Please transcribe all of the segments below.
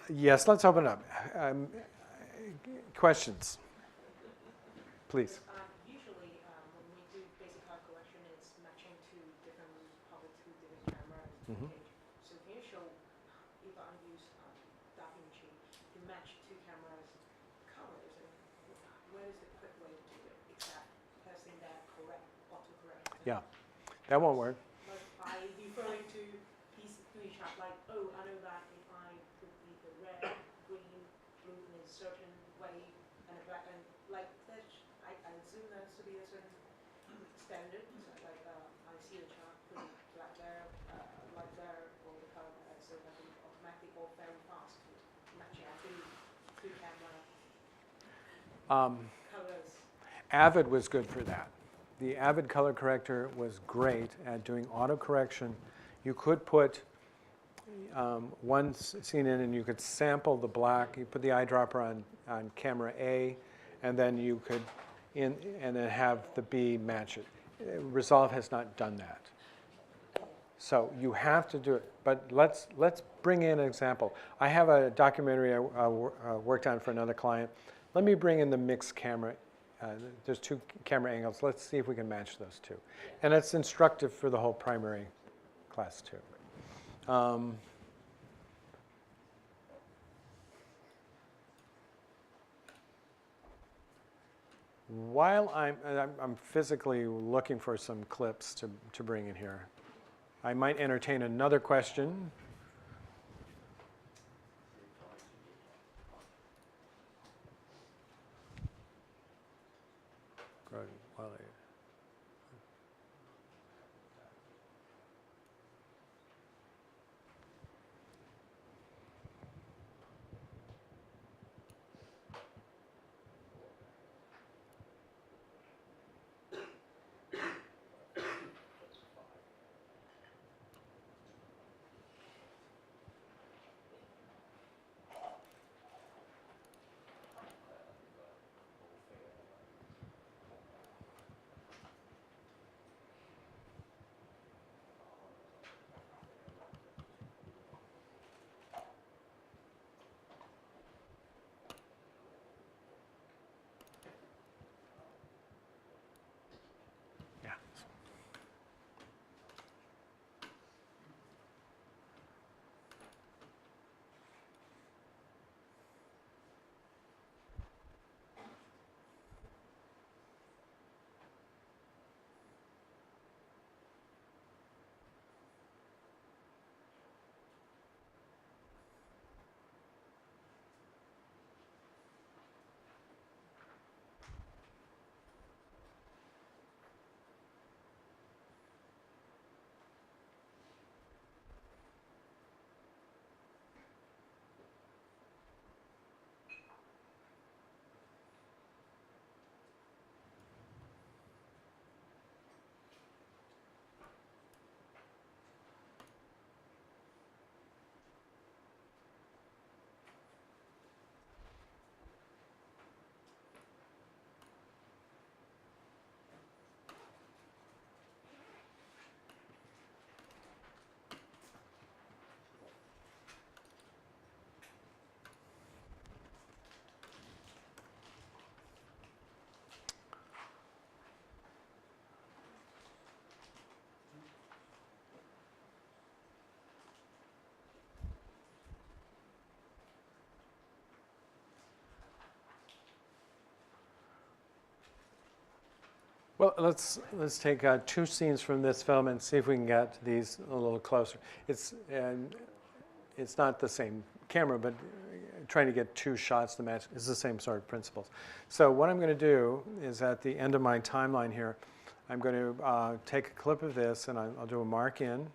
Yes, let's open up. Questions, please. Usually, when we do basic art collection, it's matching to different public to different cameras. Mm-hmm. So can you show, if I use documentary, to match two cameras' colors, and what is the quick way to do it, except pressing that correct, autocorrect? Yeah, that won't work. Like by referring to each shot, like, oh, I know that if I put the red, green, blue in a certain way, and a black, and like that, I assume that to be a certain standard. So like I see the chart, put black there, light there, or the color there, so that we automatically go very fast matching two camera colors. Avid was good for that. The Avid color corrector was great at doing auto correction. You could put one scene in and you could sample the black. You put the eyedropper on camera A, and then you could and then have the B match it. Resolve has not done that. So you have to do it. But let's bring in an example. I have a documentary I worked on for another client. Let me bring in the mixed camera. There's two camera angles. Let's see if we can match those two. And it's instructive for the whole primary class too. While I'm physically looking for some clips to bring in here, I might entertain another question. Well, let's take two scenes from this film and see if we can get these a little closer. It's not the same camera, but trying to get two shots to match is the same sort of principles. So what I'm going to do is at the end of my timeline here, I'm going to take a clip of this and I'll do a mark in.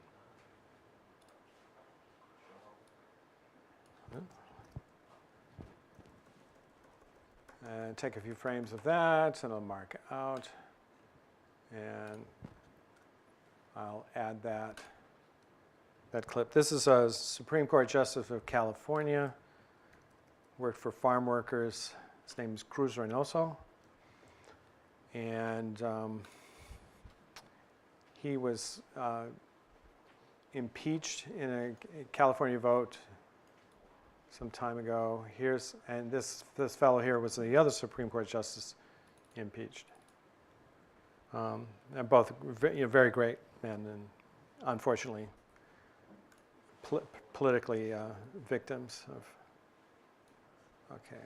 And take a few frames of that and I'll mark out. And I'll add that clip. This is a Supreme Court Justice of California, worked for farm workers. His name is Cruz Reynoso. And he was impeached in a California vote some time ago. And this fellow here was the other Supreme Court justice impeached. And both very great men, and unfortunately politically victims of. Okay.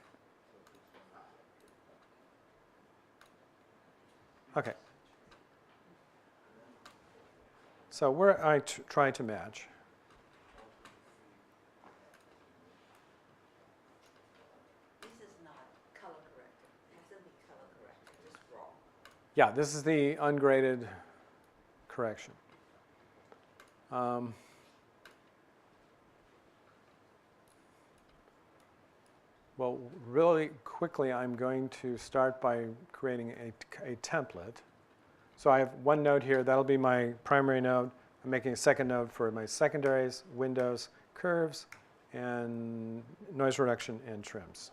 Okay. So we're trying to match. This is not color corrected. It hasn't been color corrected. It's wrong. Yeah, this is the ungraded correction. Well, really quickly, I'm going to start by creating a template. So I have one node here. That'll be my primary node. I'm making a second node for my secondaries, windows, curves, and noise reduction and trims.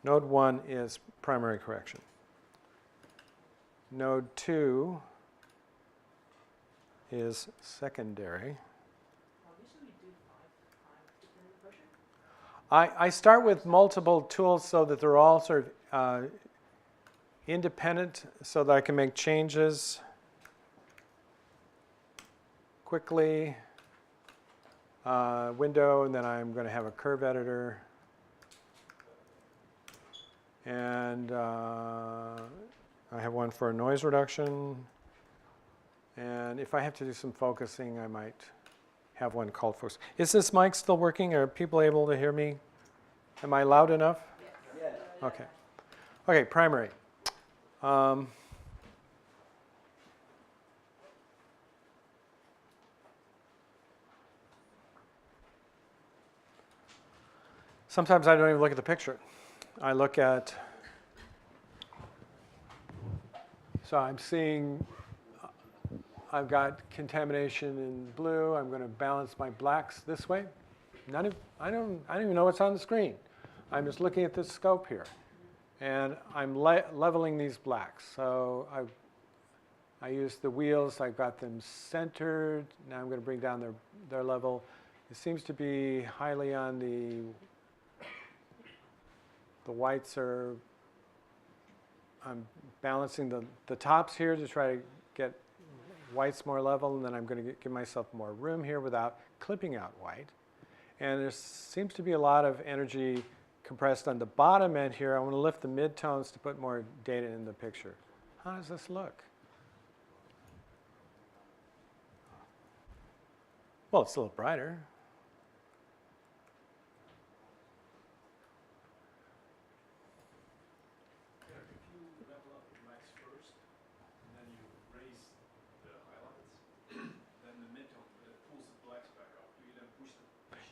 Node 1 is primary correction. Node 2 is secondary. I start with multiple tools so that they're all sort of independent, so that I can make changes quickly. Window, and then I'm going to have a curve editor. And I have one for noise reduction. And if I have to do some focusing, I might have one called focus. Is this mic still working? Are people able to hear me? Am I loud enough? Yes. Okay. Okay, primary. Sometimes I don't even look at the picture. I look at, so I'm seeing, I've got contamination in blue. I'm going to balance my blacks this way. I don't even know what's on the screen. I'm just looking at this scope here. And I'm leveling these blacks. So I use the wheels. I've got them centered. Now I'm going to bring down their level. It seems to be highly on the whites are, I'm balancing the tops here to try to get whites more level, and then I'm going to give myself more room here without clipping out white. And there seems to be a lot of energy compressed on the bottom end here. I want to lift the midtones to put more data in the picture. How does this look? Well, it's a little brighter.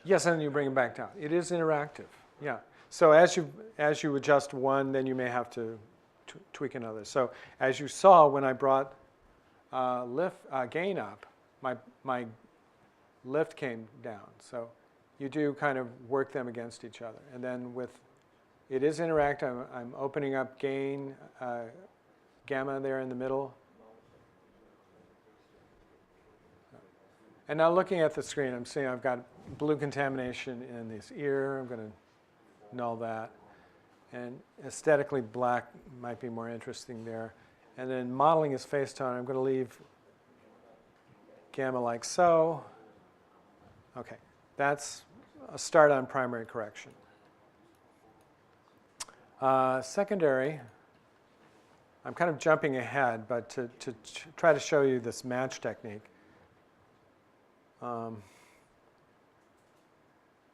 Yes, and then you bring them back down. It is interactive, yeah. So as you adjust one, then you may have to tweak another. So as you saw when I brought gain up, my lift came down. So you do kind of work them against each other. And then it is interactive. I'm opening up gain, gamma there in the middle. And now looking at the screen, I'm seeing I've got blue contamination in this ear. I'm going to null that. And aesthetically, black might be more interesting there. And then modeling his face tone, I'm going to leave gamma like so. Okay, that's a start on primary correction. Secondary, I'm kind of jumping ahead, but to try to show you this match technique.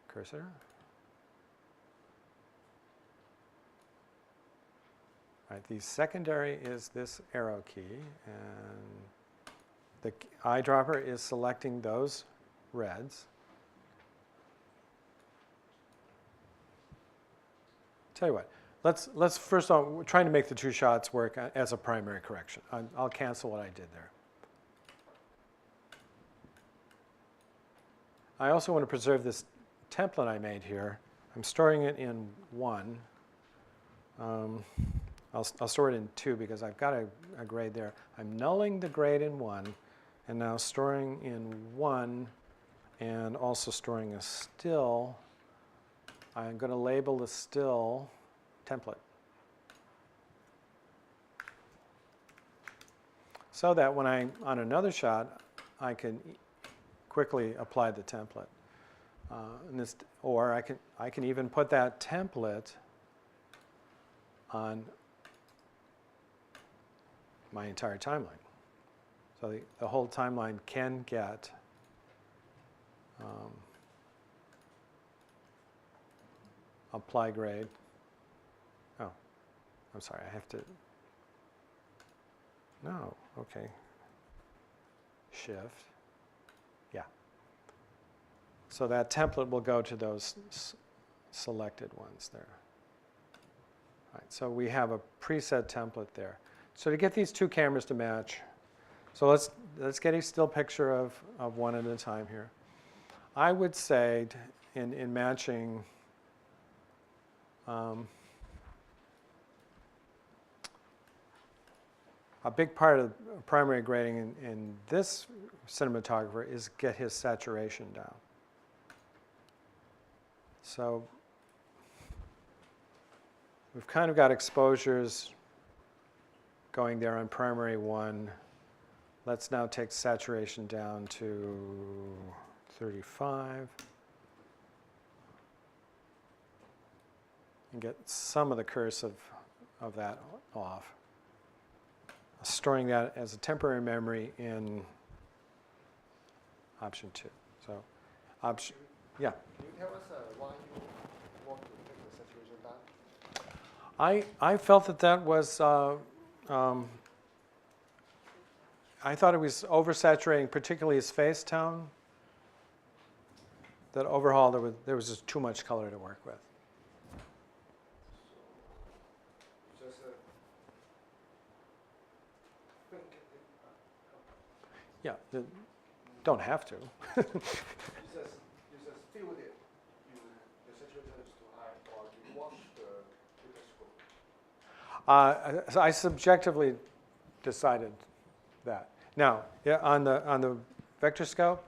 Cursor. Right, the secondary is this arrow key, and the eyedropper is selecting those reds. Tell you what, let's first of all, we're trying to make the two shots work as a primary correction. I'll cancel what I did there. I also want to preserve this template I made here. I'm storing it in 1. I'll store it in 2 because I've got a grade there. I'm nulling the grade in 1, And now storing in one and also storing a still, I'm going to label the still template. So that when I'm on another shot, I can quickly apply the template. Or I can even put that template on my entire timeline. So the whole timeline can get apply grade. Oh, I'm sorry, I have to. No, okay. Shift. Yeah. So that template will go to those selected ones there. All right, so we have a preset template there. So to get these two cameras to match, so let's get a still picture of one at a time here. I would say in matching a big part of primary grading in this cinematographer is get his saturation down. So we've kind of got exposures going there on primary one. Let's now take saturation down to 35 and get some of the curse of that off. Storing that as a temporary memory in option 2. So option, yeah. Can you tell us why you want to take the saturation down? I felt that was, I thought it was oversaturating, particularly his face tone. That overall, there was just too much color to work with. Just think. Yeah, don't have to. You just feel it. The saturation is too high, or you watch the scope. So I subjectively decided that. Now, yeah, on the vector scope,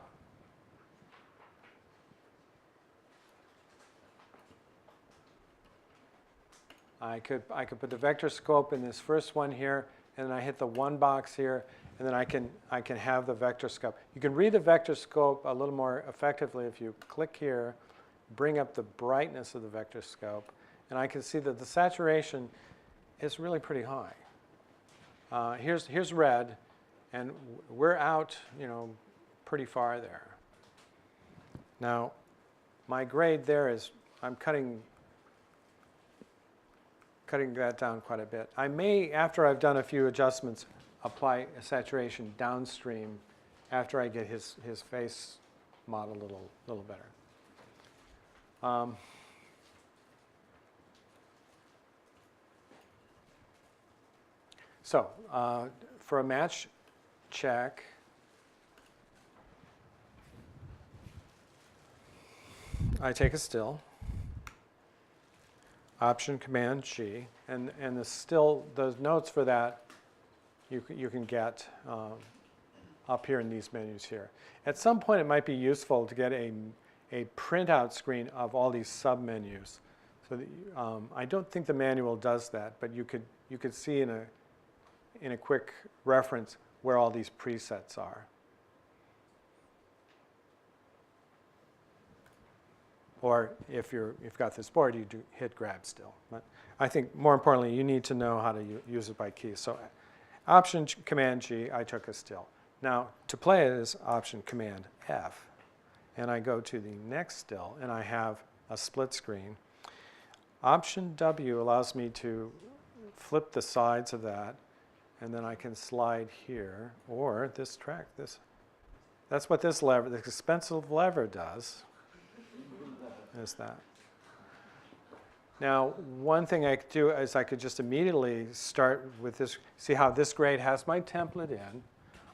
I could put the vector scope in this first one here, and then I hit the one box here, and then I can have the vector scope. You can read the vector scope a little more effectively if you click here, bring up the brightness of the vector scope, and I can see that the saturation is really pretty high. Here's red, and we're out, pretty far there. Now, my grade there is I'm cutting that down quite a bit. I may, after I've done a few adjustments, apply a saturation downstream after I get his face model a little better. So for a match check, I take a still. Option Command G, and the still, those notes for that you can get up here in these menus here. At some point, it might be useful to get a printout screen of all these submenus. So that, I don't think the manual does that, but you could see in a quick reference where all these presets are. Or if you've got this board, you do hit grab still. But I think more importantly, you need to know how to use it by key. So Option Command G, I took a still. Now to play it is Option Command F. And I go to the next still, and I have a split screen. Option W allows me to flip the sides of that, and then I can slide here, or this track. That's what this lever, this expensive lever does. Is that. Now, one thing I could do is I could just immediately start with this, see how this grade has my template in.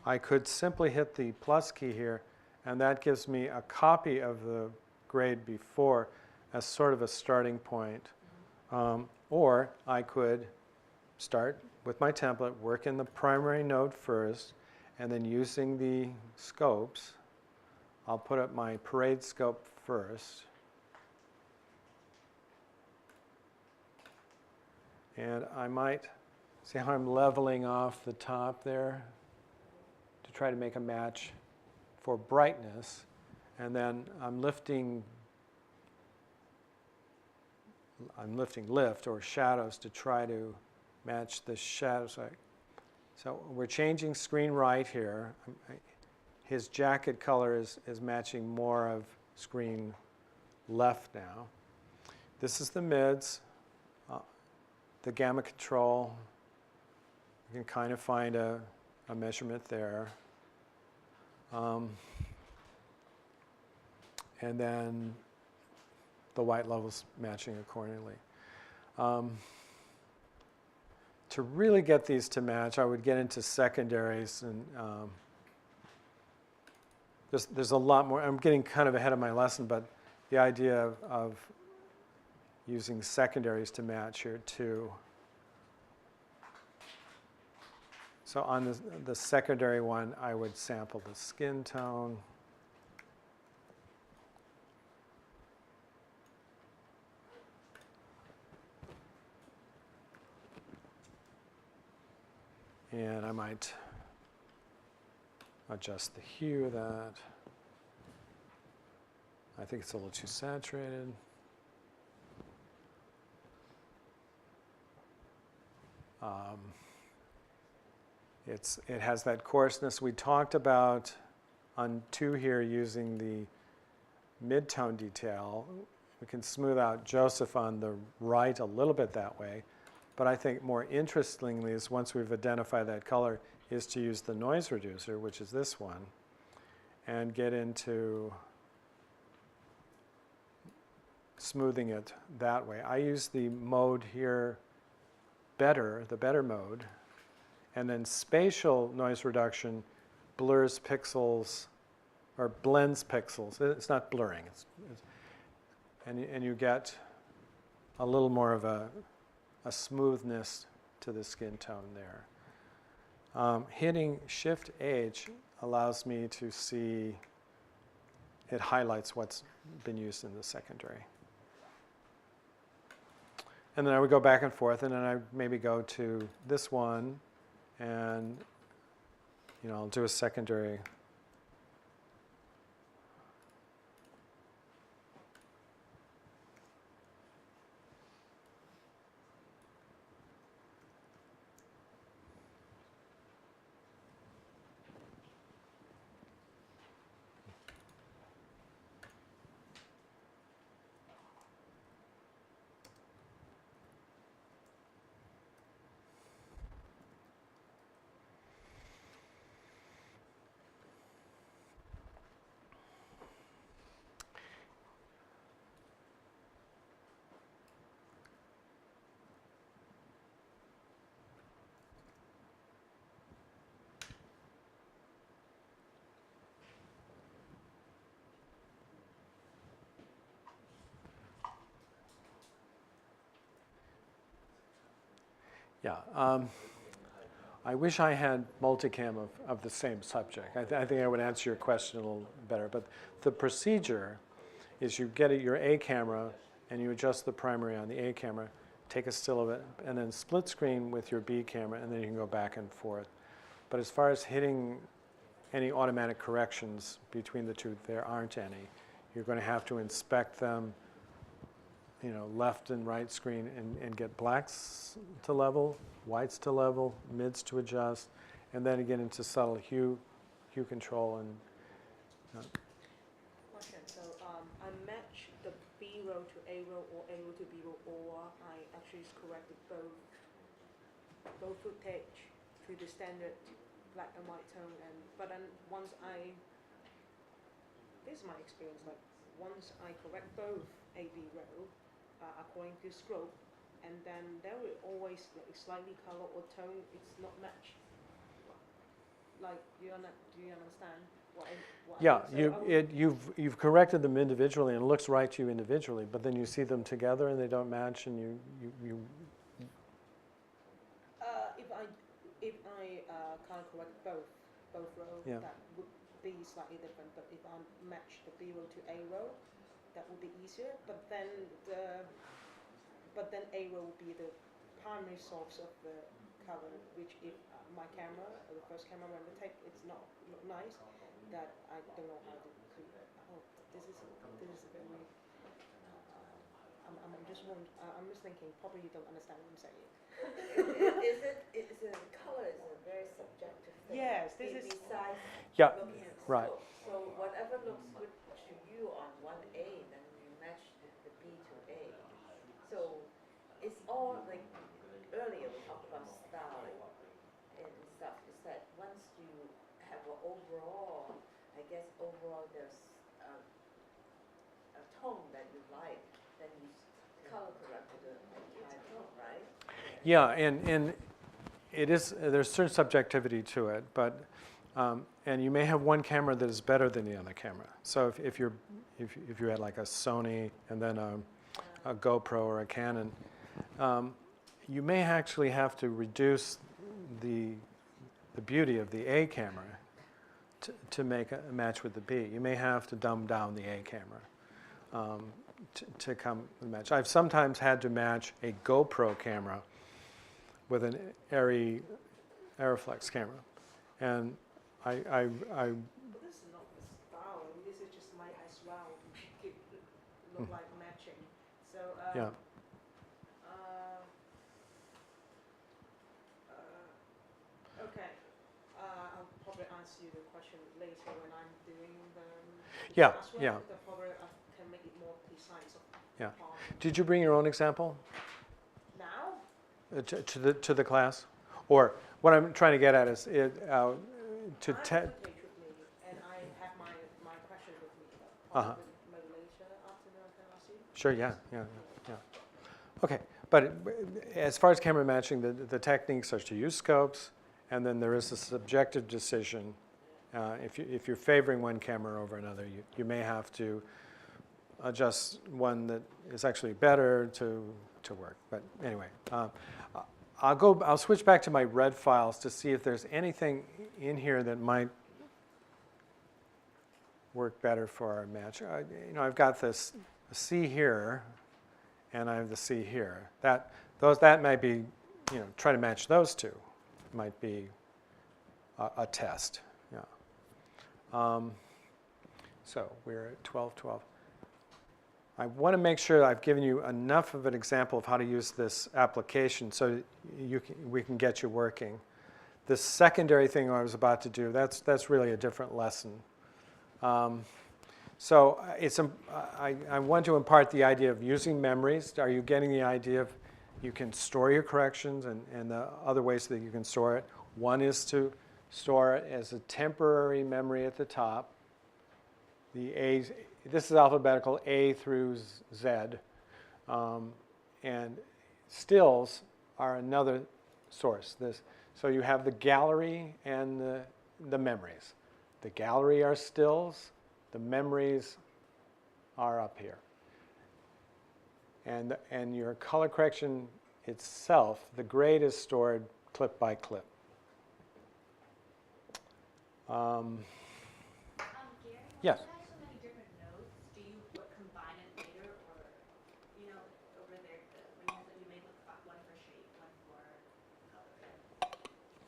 I could simply hit the plus key here, and that gives me a copy of the grade before as sort of a starting point. Or I could start with my template, work in the primary node first, And then using the scopes, I'll put up my parade scope first. And I might, see how I'm leveling off the top there to try to make a match for brightness. And then I'm lifting lift or shadows to try to match the shadows. So we're changing screen right here. His jacket color is matching more of screen left now. This is the mids, the gamma control. You can kind of find a measurement there. And then the white levels matching accordingly. To really get these to match, I would get into secondaries, and there's a lot more. I'm getting kind of ahead of my lesson, but the idea of using secondaries to match here too. So on the secondary one, I would sample the skin tone. And I might adjust the hue of that. I think it's a little too saturated. It has that coarseness. We talked about on 2 here using the mid-tone detail. We can smooth out Joseph on the right a little bit that way. But I think more interestingly is once we've identified that color is to use the noise reducer, which is this one, and get into smoothing it that way. I use the mode here, the better mode, and then spatial noise reduction blurs pixels or blends pixels. It's not blurring, and you get a little more of a smoothness to the skin tone there. Hitting Shift H allows me to see, it highlights what's been used in the secondary. And then I would go back and forth, and then I maybe go to this one, and I'll do a secondary. Yeah, I wish I had multicam of the same subject. I think I would answer your question a little better. But the procedure is you get your A camera and you adjust the primary on the A camera, take a still of it, and then split screen with your B camera, and then you can go back and forth. But as far as hitting any automatic corrections between the two, there aren't any. You're going to have to inspect them, left and right screen, and get blacks to level, whites to level, mids to adjust, and then get into subtle hue control. And Question. So I match the B row to A row or A row to B row, or I actually corrected both footage to the standard black and white tone. But then this is my experience. Like once I correct both A B row according to scope, and then there will always like slightly color or tone. It's not matched. Like do you understand? yeah, you've corrected them individually, and it looks right to you individually. But then you see them together, and they don't match, and you. If I color correct both both rows, Yeah. that would be slightly different. But if I match the B row to A row, that would be easier. But then A row would be the primary source of the color, which if my camera, the first camera when we take, it's not look nice, that I don't know how to create. Oh, this is very. I'm just thinking. Probably you don't understand what I'm saying. Color is a very subjective thing. Yes, this is. Besides Yeah, looking at the right. scope. So whatever looks good to you on 1A, then you match the B to A. So it's all like earlier we talked about styling and stuff. Is that once you have an overall, I guess overall there's a tone that you like, then you color correct the entire tone, right? Yeah, and it is, there's certain subjectivity to it, but and you may have one camera that is better than the other camera. So if you had like a Sony and then a GoPro or a Canon, you may actually have to reduce the beauty of the A camera to make a match with the B. You may have to dumb down the A camera to come and match. I've sometimes had to match a GoPro camera with an Aeroflex camera, and I This is not the style. This is just my as well to make it look like matching. So yeah. Okay. I'll probably answer you the question later when I'm doing the Yeah, class work. yeah. Probably I can make it more precise. Yeah. On Did you bring your own example now, to the class, or what I'm trying to get at is to I have the page with me, and I have my question with me. Uh-huh. Maybe later afternoon I can ask you. Sure, yeah. Okay, but as far as camera matching, the techniques are to use scopes, and then there is a subjective decision. If you're favoring one camera over another, you may have to adjust one that is actually better to work. But anyway, I'll switch back to my red files to see if there's anything in here that might work better for our match. I've got this C here, and I have the C here. That might be, try to match those two might be a test. Yeah. So we're at 12:12. I want to make sure I've given you enough of an example of how to use this application so we can get you working. The secondary thing I was about to do, that's really a different lesson. So I want to impart the idea of using memories. Are you getting the idea of you can store your corrections and the other ways that you can store it? One is to store it as a temporary memory at the top. This is alphabetical, A through Z. And stills are another source. So you have the gallery and the memories. The gallery are stills. The memories are up here. And your color correction itself, the grade is stored clip by clip. Gary, Yes. when you have so many different nodes, do you combine it later, or over there when you made one for shape, one for color?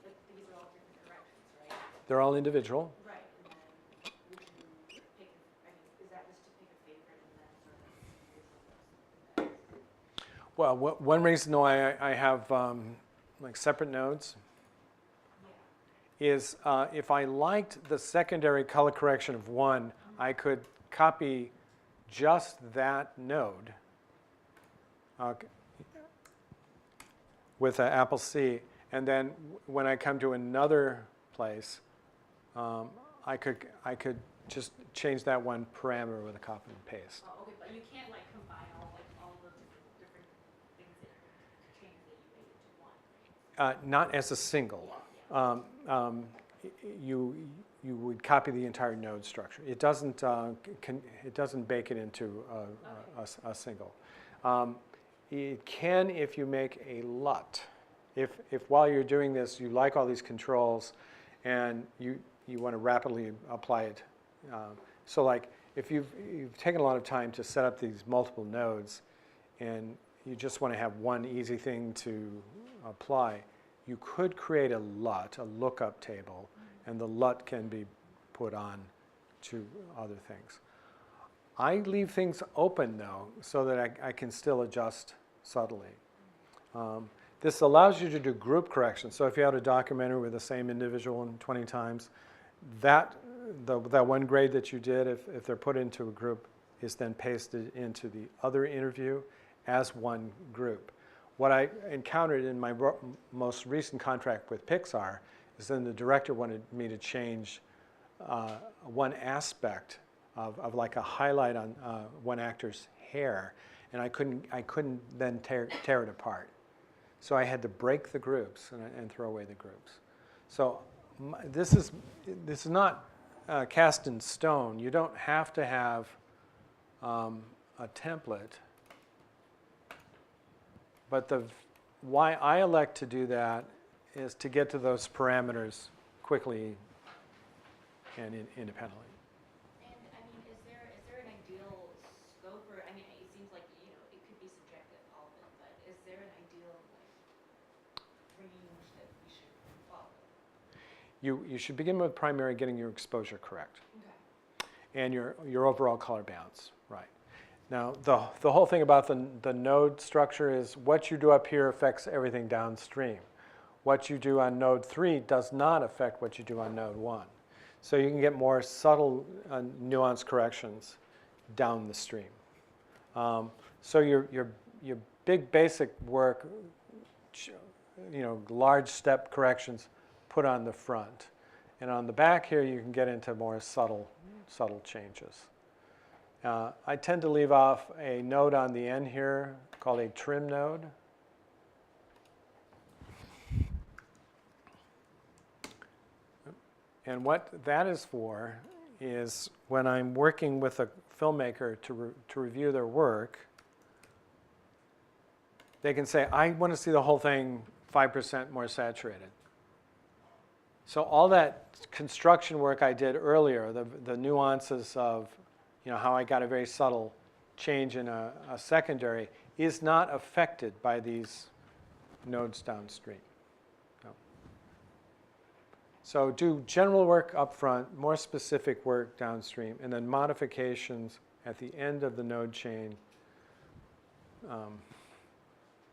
Like these are all different directions, right? They're all individual. Right, and then would you pick? Is that just to pick a favorite and then sort of use those? Well, one reason why I have like separate nodes is if I liked the secondary color correction of one, I could copy just that node with an Apple C, and then when I come to another place, I could just change that one parameter with a copy and paste. Oh, okay, but you can't like combine all the different things changes that you made into one. Not as a single. You would copy the entire node structure. It doesn't bake it into a single. It can if you make a LUT. If while you're doing this you like all these controls, and you you want to rapidly apply it. So like if you've taken a lot of time to set up these multiple nodes and you just want to have one easy thing to apply, you could create a LUT, a lookup table, and the LUT can be put on to other things. I leave things open though, so that I can still adjust subtly. This allows you to do group correction. So if you had a documentary with the same individual 20 times, that one grade that you did, if they're put into a group, is then pasted into the other interview as one group. What I encountered in my most recent contract with PIXAR is then the director wanted me to change one aspect of like a highlight on one actor's hair, and I couldn't then tear it apart. So I had to break the groups and throw away the groups. So this is not cast in stone. You don't have to have a template. But why I elect to do that is to get to those parameters quickly and independently. And I mean, is there an ideal scope, or I mean, it seems like it could be subjective, all of it, but is there an ideal range that we should follow? You should begin with primary, getting your exposure correct, Okay. and your overall color balance right. Now the whole thing about the node structure is what you do up here affects everything downstream. What you do on node 3 does not affect what you do on node 1. So you can get more subtle nuance corrections down the stream. So your big basic work, large step corrections put on the front. And on the back here you can get into more subtle changes. I tend to leave off a node on the end here called a trim node. And what that is for is when I'm working with a filmmaker to review their work, they can say, I want to see the whole thing 5% more saturated. So all that construction work I did earlier, the nuances of how I got a very subtle change in a secondary, is not affected by these nodes downstream. No. So do general work up front, more specific work downstream, and then modifications at the end of the node chain,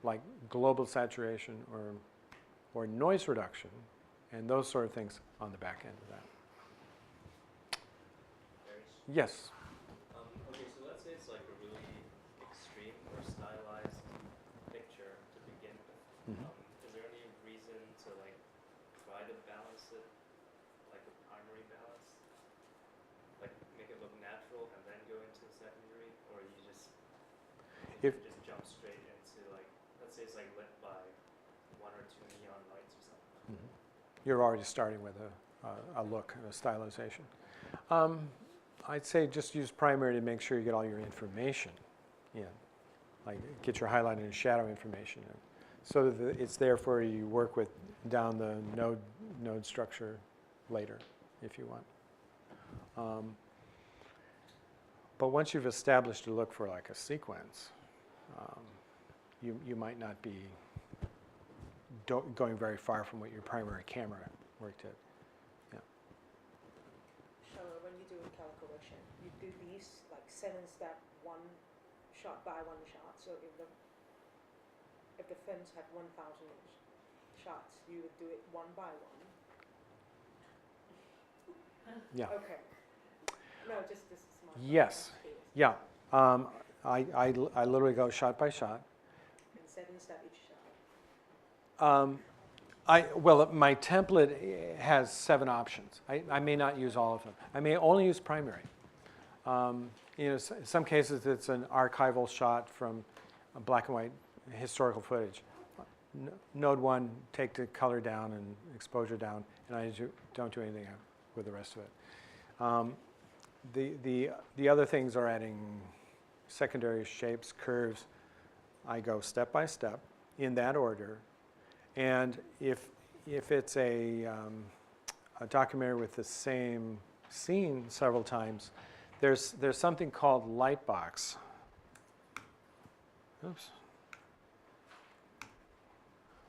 like global saturation or noise reduction, and those sort of things on the back end of that. Yes? Okay, so let's say it's like a really extreme or stylized picture to begin with. Mhm. Is there any reason to like try to balance it, like a primary balance? Like make it look natural and then go into the secondary? Or you just jump straight into like, let's say it's like lit by 1 or 2 neon lights or something. Mm-hmm. You're already starting with a look and a stylization. I'd say just use primary to make sure you get all your information in. Like get your highlight and shadow information in. So that it's there for you to work with down the node structure later if you want. But once you've established a look for like a sequence, you might not be going very far from what your primary camera work did. So when you do color correction, you do these like 7-step, one shot by one shot. So if the films had 1,000 shots, you would do it one by one. Yeah. Okay. No, just this is my. Yes. Yeah. I literally go shot by shot. And 7-step each shot. Well, my template has 7 options. I may not use all of them. I may only use primary. In some cases, it's an archival shot from black and white historical footage. Node 1, take the color down and exposure down, and I don't do anything with the rest of it. The other things are adding secondary shapes, curves. I go step by step in that order. And if it's a a documentary with the same scene several times, there's something called Lightbox. Oops.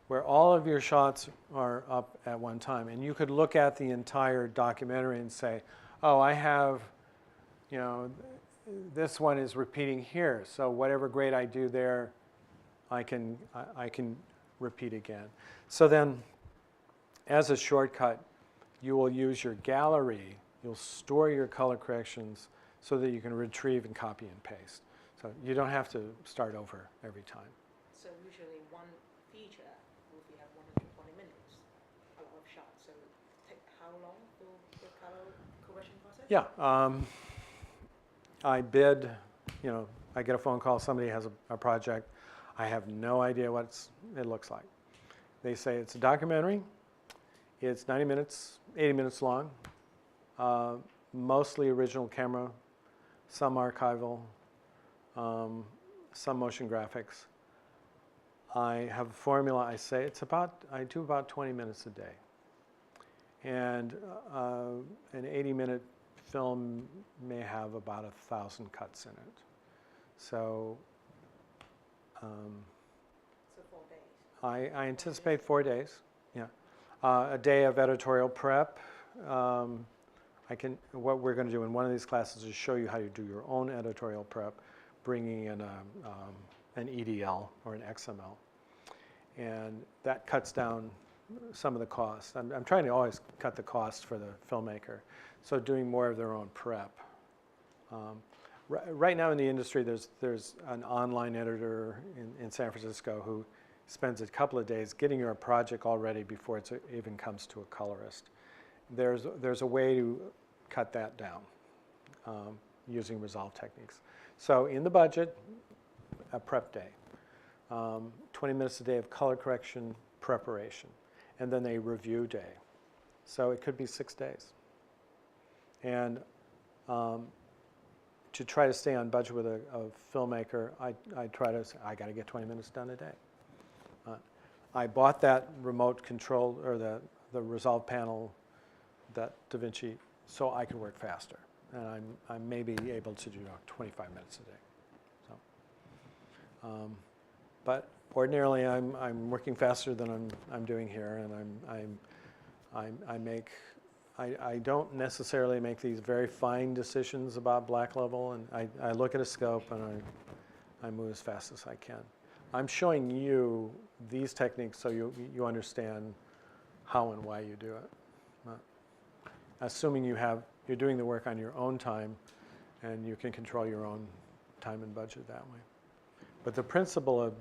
Where all of your shots are up at one time. And you could look at the entire documentary and say, oh, I have, you know, this one is repeating here. So whatever grade I do there, I can repeat again. So then, as a shortcut, you will use your gallery. You'll store your color corrections so that you can retrieve and copy and paste. So you don't have to start over every time. So usually one feature will be at 120 minutes, a lot of shots. So take how long for the color correction process? Yeah, I bid, you know, I get a phone call, somebody has a project. I have no idea what it looks like. They say it's a documentary. It's 90 minutes, 80 minutes long, mostly original camera, some archival, some motion graphics. I have a formula. I say I do about 20 minutes a day. And an 80-minute film may have about 1,000 cuts in it. So So 4 days. I anticipate 4 days, yeah. A day of editorial prep. What we're going to do in one of these classes is show you how you do your own editorial prep, bringing in an EDL or an XML. And that cuts down some of the costs. I'm trying to always cut the cost for the filmmaker. So doing more of their own prep. Right now in the industry, there's an online editor in San Francisco who spends a couple of days getting your project all ready before it even comes to a colorist. There's a way to cut that down using Resolve techniques. So in the budget, a prep day, 20 minutes a day of color correction preparation, and then a review day. So it could be 6 days. And to try to stay on budget with a filmmaker, I try to say, I got to get 20 minutes done a day. I bought that remote control, or the Resolve panel, that DaVinci, so I could work faster. And I'm maybe able to do 25 minutes a day. So, but ordinarily I'm working faster than I'm doing here, and I don't necessarily make these very fine decisions about black level, and I look at a scope and I move as fast as I can. I'm showing you these techniques so you understand how and why you do it. Assuming you're doing the work on your own time, and you can control your own time and budget that way. But the principle of,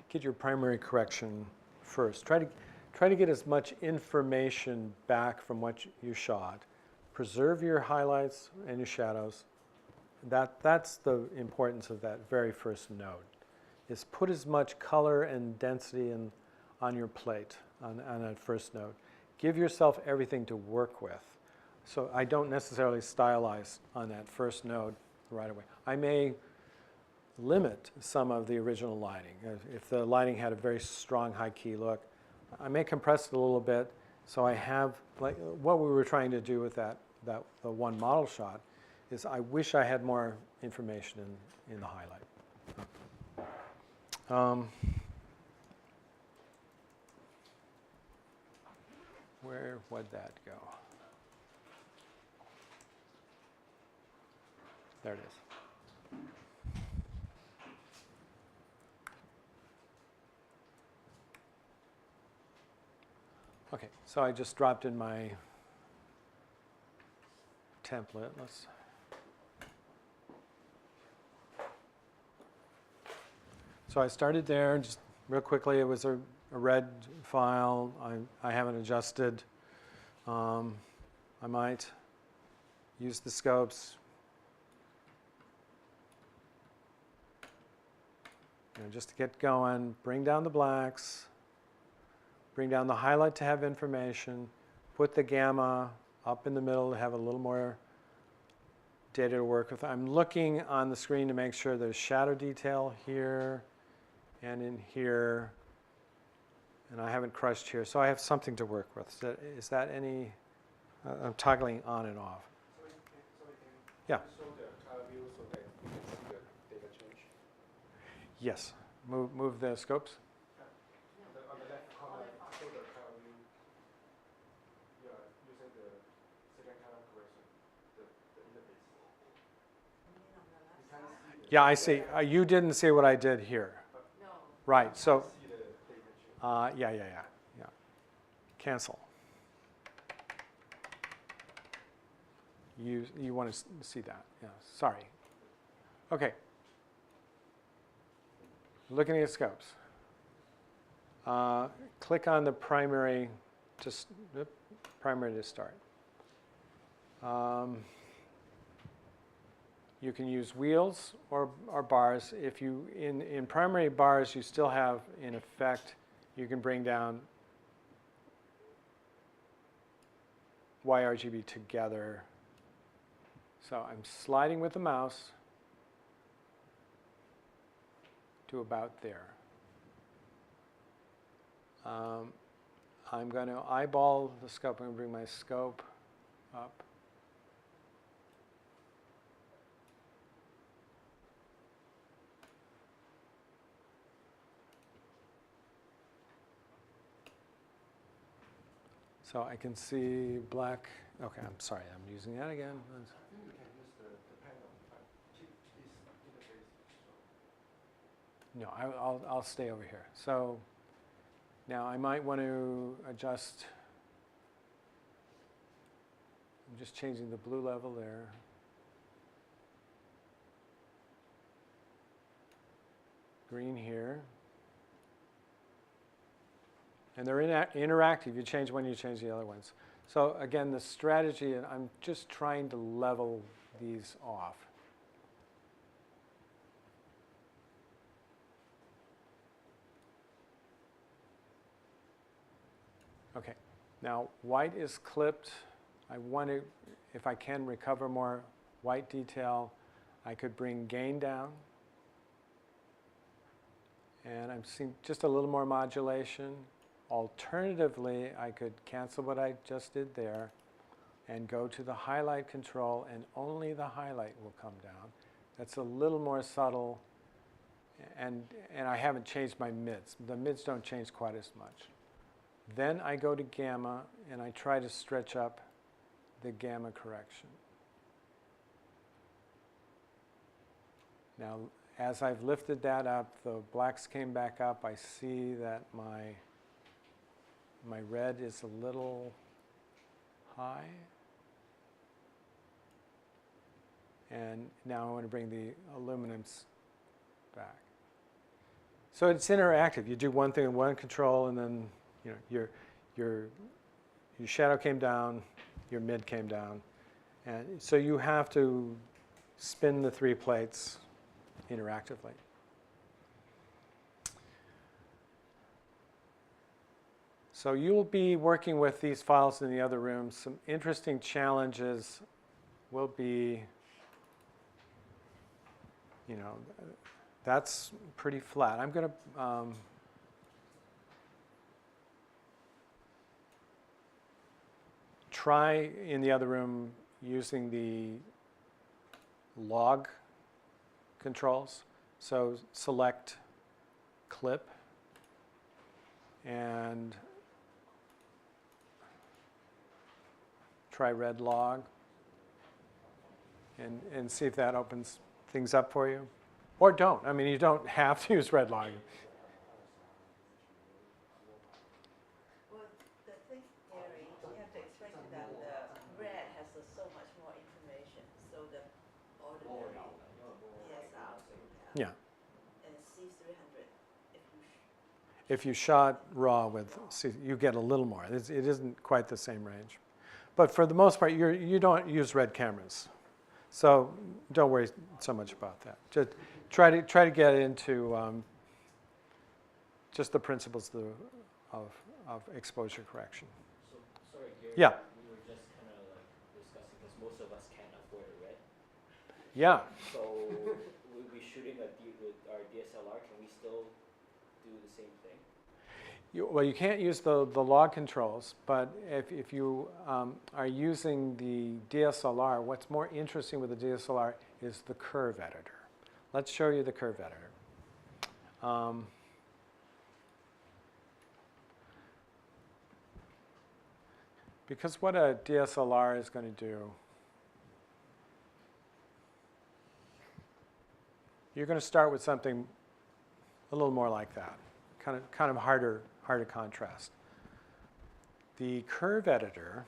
get your primary correction first. Try to get as much information back from what you shot. Preserve your highlights and your shadows. That's the importance of that very first node, is put as much color and density on your plate on that first node. Give yourself everything to work with. So I don't necessarily stylize on that first node right away. I may limit some of the original lighting. If the lighting had a very strong high key look, I may compress it a little bit, so I have, like what we were trying to do with the one model shot, is I wish I had more information in the highlight. Where'd that go? There it is. Okay, so I just dropped in my template. So I started there, just real quickly. It was a red file. I haven't adjusted. I might use the scopes. Just to get going, bring down the blacks, bring down the highlight to have information, put the gamma up in the middle to have a little more data to work with. I'm looking on the screen to make sure there's shadow detail here and in here And I haven't crushed here, so I have something to work with. Is that any, I'm toggling on and off. Sorry, can Yeah. you show the color view so that you can see the data change? Yes, move the scopes. On the left corner, show the color view. You are using the second color correction, the interface. You mean on the left You can't side? see the Yeah, I see. You didn't see what I did here. No. Right, so, see the data change. yeah. Cancel. You want to see that? Yeah, sorry. Okay. Looking at scopes. Click on the primary to start. You can use wheels or bars. If you in primary bars, you still have in effect. You can bring down YRGB together. So I'm sliding with the mouse to about there. I'm going to eyeball the scope. I'm going to bring my scope up. So I can see black. Okay, I'm sorry, I'm using that again. You can use the panel, but keep this interface. No, I'll stay over here. So now I might want to adjust. I'm just changing the blue level there. Green here. And they're interactive. You change one, you change the other ones. So again, the strategy, and I'm just trying to level these off. Okay, now white is clipped. I want to, if I can recover more white detail, I could bring gain down. And I'm seeing just a little more modulation. Alternatively, I could cancel what I just did there and go to the highlight control, and only the highlight will come down. That's a little more subtle, and I haven't changed my mids. The mids don't change quite as much. Then I go to gamma, and I try to stretch up the gamma correction. Now, as I've lifted that up, the blacks came back up. I see that my red is a little high. And now I want to bring the aluminums back. So it's interactive. You do one thing in one control, and then your shadow came down, your mid came down. And so you have to spin the three plates interactively. So you'll be working with these files in the other rooms. Some interesting challenges will be, that's pretty flat. I'm going to try in the other room using the log controls. So select clip and try red log and see if that opens things up for you. Or don't. I mean, you don't have to use red log. Well, the thing, Gary, you have to explain to them the red has so much more information, so the ordinary PIXAR. Yeah. And C300, If you shot raw with, you get a little more. It isn't quite the same range. But for the most part, you don't use red cameras. So don't worry so much about that. Just try to get into just the principles of exposure correction. So, sorry, Gary. Yeah. We were just kind of like discussing because most of us can't afford a red. Yeah. So we'll be shooting with our DSLR. Can we still do the same thing? Well, you can't use the log controls, but if you are using the DSLR, what's more interesting with the DSLR is the curve editor. Let's show you the curve editor. Because what a DSLR is going to do, you're going to start with something a little more like that, kind of harder contrast. The curve editor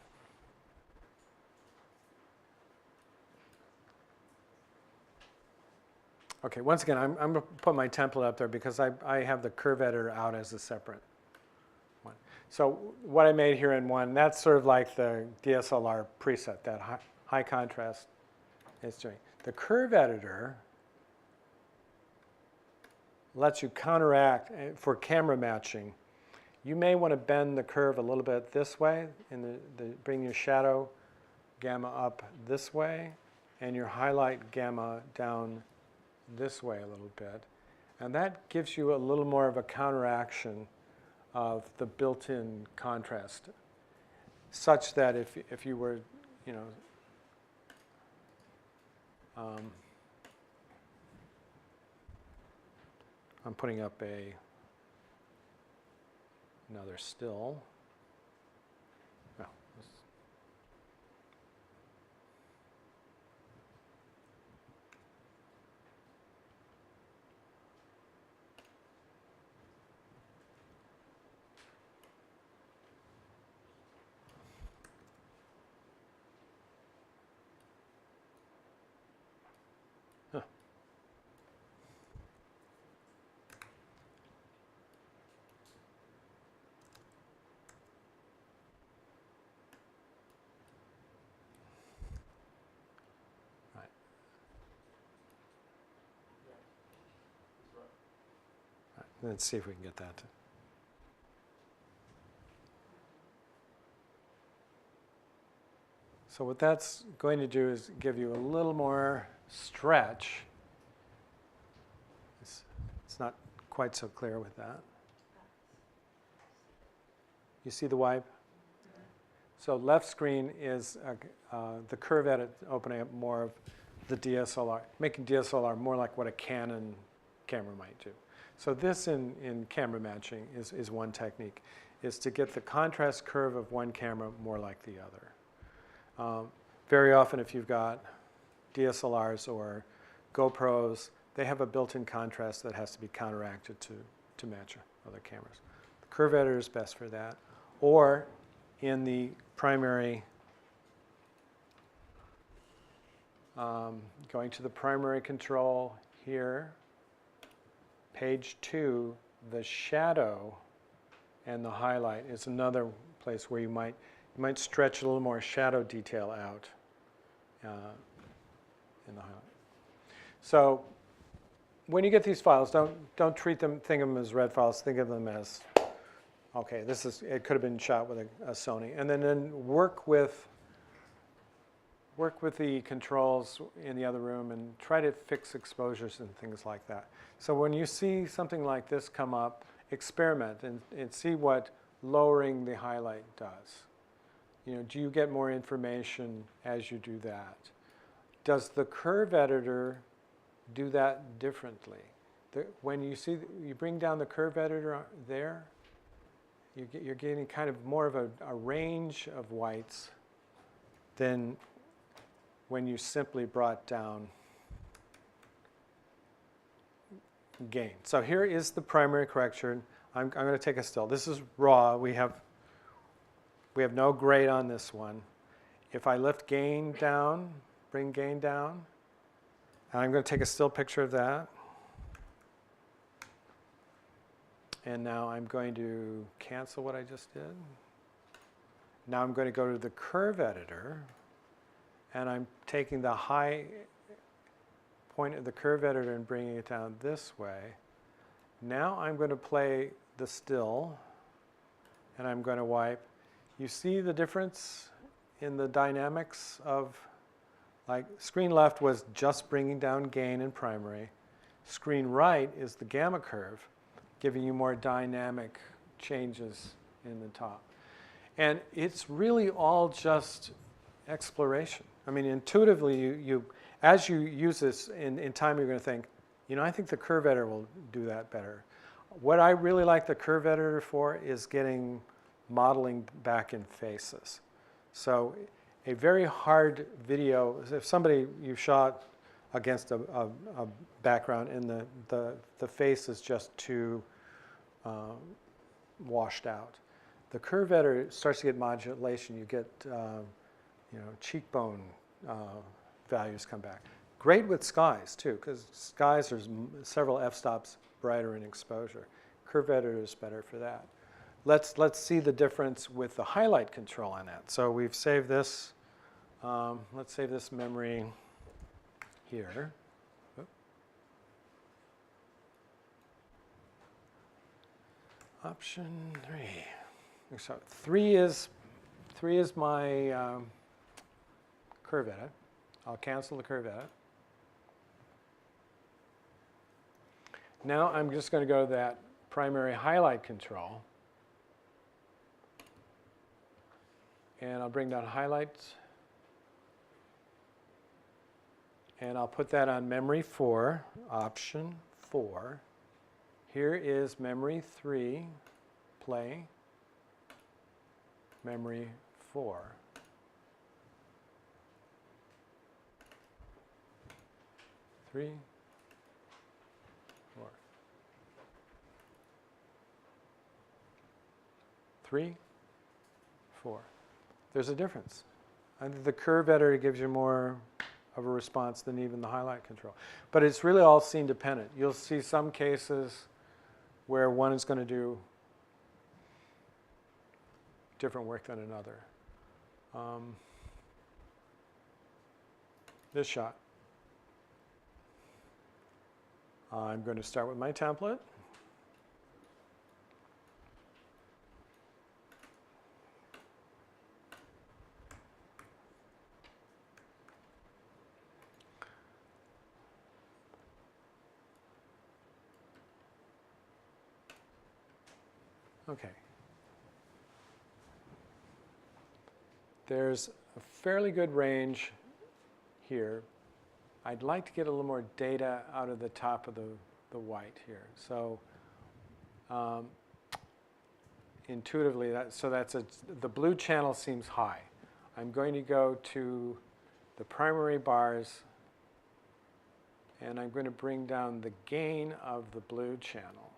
okay, once again, I'm going to put my template up there because I have the curve editor out as a separate one. So what I made here in one, that's sort of like the DSLR preset, that high contrast is doing. The curve editor lets you counteract for camera matching. You may want to bend the curve a little bit this way, and bring your shadow gamma up this way, and your highlight gamma down this way a little bit. And that gives you a little more of a counteraction of the built-in contrast, such that if you were, you know, I'm putting up another still. Well, let's see if we can get that. So what that's going to do is give you a little more stretch. It's not quite so clear with that. You see the wipe? So left screen is the curve edit, opening up more of the DSLR, making DSLR more like what a Canon camera might do. So this in camera matching is one technique, is to get the contrast curve of one camera more like the other. Very often if you've got DSLRs or GoPros, they have a built-in contrast that has to be counteracted to match other cameras. The curve editor is best for that. Or in the primary, going to the primary control here, page 2, the shadow and the highlight is another place where you might stretch a little more shadow detail out in the highlight. So when you get these files, don't think of them as red files. Think of them as, okay, it could have been shot with a Sony, and then work with the controls in the other room and try to fix exposures and things like that. So when you see something like this come up, experiment and see what lowering the highlight does. You know, do you get more information as you do that? Does the curve editor do that differently? When you bring down the curve editor there, you're getting kind of more of a range of whites than when you simply brought down gain. So here is the primary correction. I'm going to take a still. This is raw. We have no grade on this one. If I lift gain down, bring gain down, and I'm going to take a still picture of that. And now I'm going to cancel what I just did. Now I'm going to go to the curve editor, and I'm taking the high point of the curve editor and bringing it down this way. Now I'm going to play the still, and I'm going to wipe. You see the difference in the dynamics of, like, screen left was just bringing down gain in primary. Screen right is the gamma curve, giving you more dynamic changes in the top. And it's really all just exploration. I mean, intuitively, as you use this in time, you're going to think, you know, I think the curve editor will do that better. What I really like the curve editor for is getting modeling back in faces. So a very hard video, if somebody you shot against a background and the face is just too washed out, the curve editor starts to get modulation. You get cheekbone values come back. Great with skies too, because skies there's several f-stops brighter in exposure. Curve editor is better for that. Let's see the difference with the highlight control on that. So we've saved this. Let's save this memory here. Option 3. So 3 is my curve edit. I'll cancel the curve edit. Now I'm just going to go to that primary highlight control. And I'll bring down highlights. And I'll put that on memory 4, option 4. Here is memory 3, play, memory 4. Three, 4. 3, 4. There's a difference. I think the curve editor gives you more of a response than even the highlight control. But it's really all scene dependent. You'll see some cases where one is going to do different work than another. This shot. I'm going to start with my template. Okay. There's a fairly good range here. I'd like to get a little more data out of the top of the white here. So intuitively, the blue channel seems high. I'm going to go to the primary bars, and I'm going to bring down the gain of the blue channel.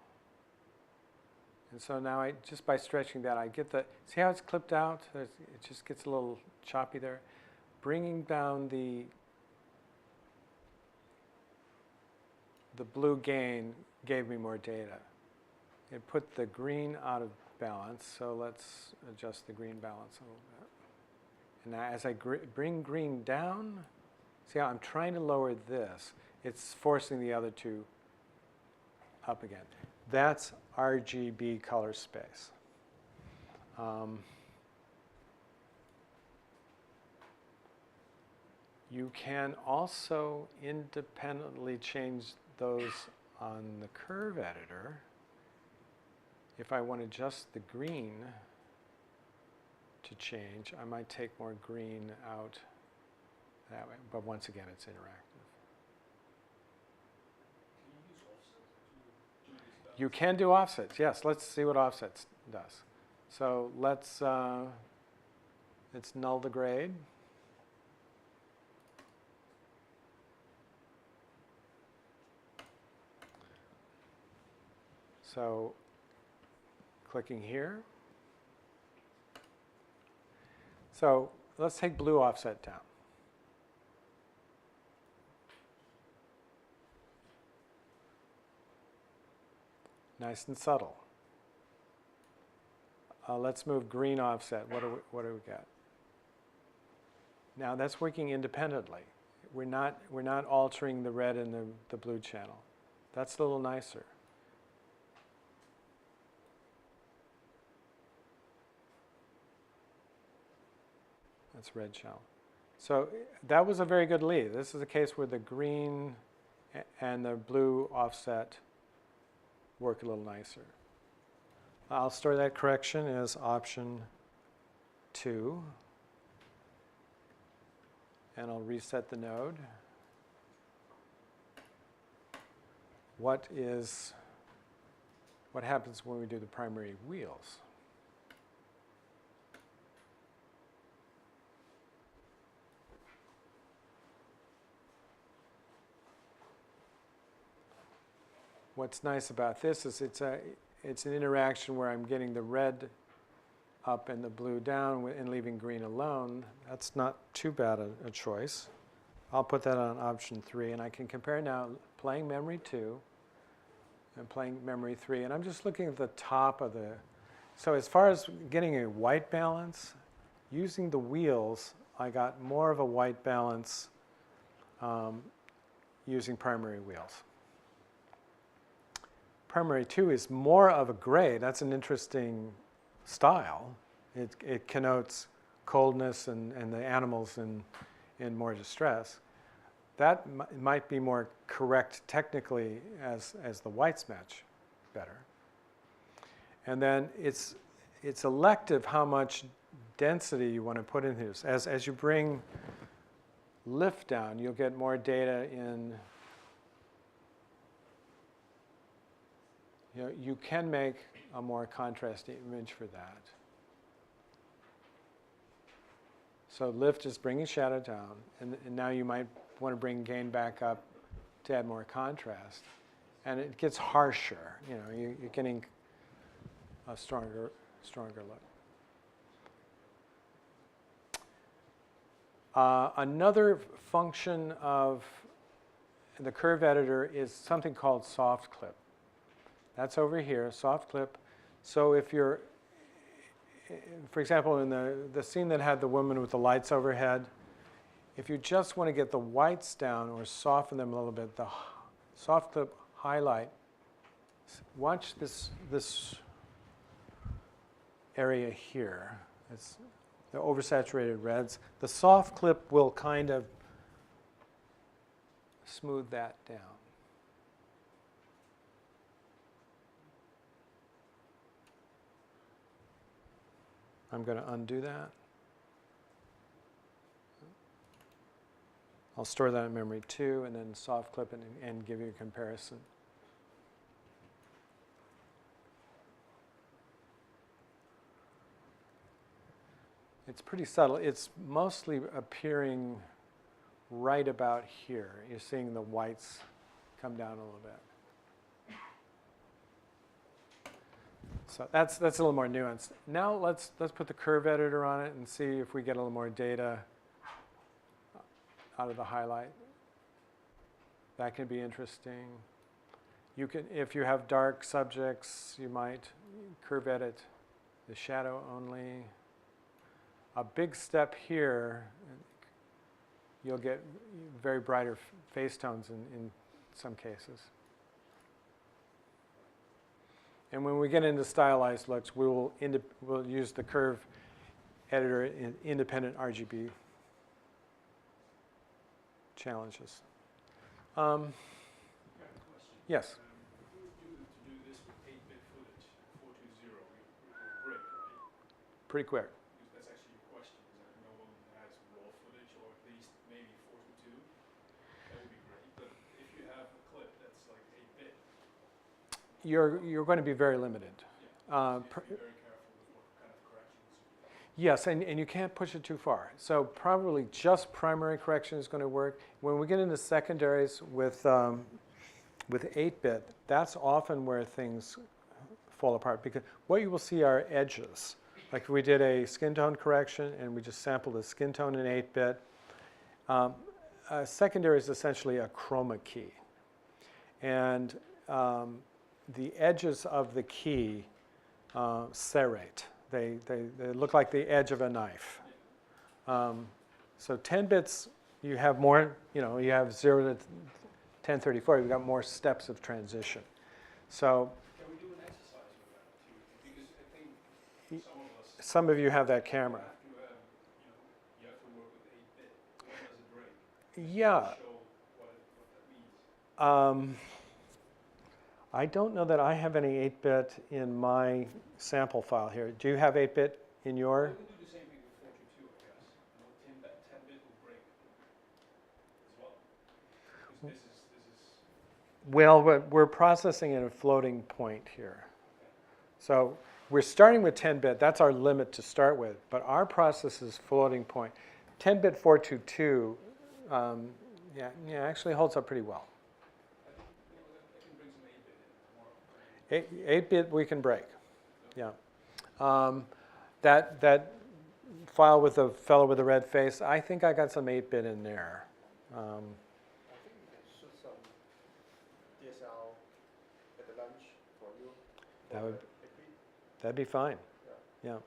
And so now just by stretching that, I get see how it's clipped out? It just gets a little choppy there. Bringing down the blue gain gave me more data. It put the green out of balance, so let's adjust the green balance a little bit. And now as I bring green down, see how I'm trying to lower this. It's forcing the other two up again. That's RGB color space. You can also independently change those on the curve editor. If I want to adjust the green to change, I might take more green out that way. But once again, it's interactive. You can do offsets, yes. Let's see what offsets does. So let's null the grade. So clicking here. So let's take blue offset down. Nice and subtle. Let's move green offset. What do we got? Now that's working independently. We're not altering the red and the blue channel. That's a little nicer. That's red channel. So that was a very good lead. This is a case where the green and the blue offset work a little nicer. I'll store that correction as option 2. And I'll reset the node. What happens when we do the primary wheels? What's nice about this is it's an interaction where I'm getting the red up and the blue down and leaving green alone. That's not too bad a choice. I'll put that on option 3, and I can compare now playing memory 2 and playing memory 3. And I'm just looking at the top of the... So as far as getting a white balance, using the wheels, I got more of a white balance using primary wheels. Primary 2 is more of a gray. That's an interesting style. It connotes coldness and the animals in more distress. That might be more correct technically as the whites match better. And then it's elective how much density you want to put in here. As you bring lift down, you'll get more data in... You can make a more contrasty image for that. So lift is bringing shadow down, and now you might want to bring gain back up to add more contrast. And it gets harsher. You're getting a stronger look. Another function of the curve editor is something called soft clip. That's over here, soft clip. So if you're, for example, in the scene that had the woman with the lights overhead, if you just want to get the whites down or soften them a little bit, the soft clip highlight, watch this area here. It's the oversaturated reds. The soft clip will kind of smooth that down. I'm going to undo that. I'll store that in memory 2 and then soft clip it and give you a comparison. It's pretty subtle. It's mostly appearing right about here. You're seeing the whites come down a little bit. So that's a little more nuanced. Now let's put the curve editor on it and see if we get a little more data out of the highlight. That can be interesting. You can, if you have dark subjects, you might curve edit the shadow only. A big step here, you'll get very brighter face tones in some cases. And when we get into stylized looks, we'll use the curve editor in independent RGB challenges. Yes? If we were to do this with 8-bit footage, 420, it will break, right? Pretty quick. Because that's actually a question, is that no one has raw footage, or at least maybe 422. That would be great. But if you have a clip that's like 8-bit, You're going to be very limited. yeah, so you have to be very careful with what kind of corrections you do. Yes, and you can't push it too far. So probably just primary correction is going to work. When we get into secondaries with 8-bit, that's often where things fall apart, because what you will see are edges. Like if we did a skin tone correction and we just sampled the skin tone in 8-bit, secondary is essentially a chroma key. And the edges of the key serrate. They look like the edge of a knife. So 10 bits, you have more, you have 0 to 1034, you've got more steps of transition. So Can we do an exercise with that too? Because I think some of us some of you have that camera. you have to work with 8-bit. When does it break? Yeah. Show what that means. I don't know that I have any 8-bit in my sample file here. Do you have 8-bit in your? You can do the same thing with 422, I guess. You know, 10-bit will break as well. Because this is. Well, we're processing at a floating point here. So we're starting with 10-bit. That's our limit to start with. But our process is floating point. 10-bit 422, actually holds up pretty well. I can bring some 8-bit in tomorrow. 8-bit we can break. Yeah. That file with the fellow with the red face, I think I got some 8-bit in there. I think you can shoot some DSL at the lunch for you. For That would- the 8-bit. That'd be fine. Yeah.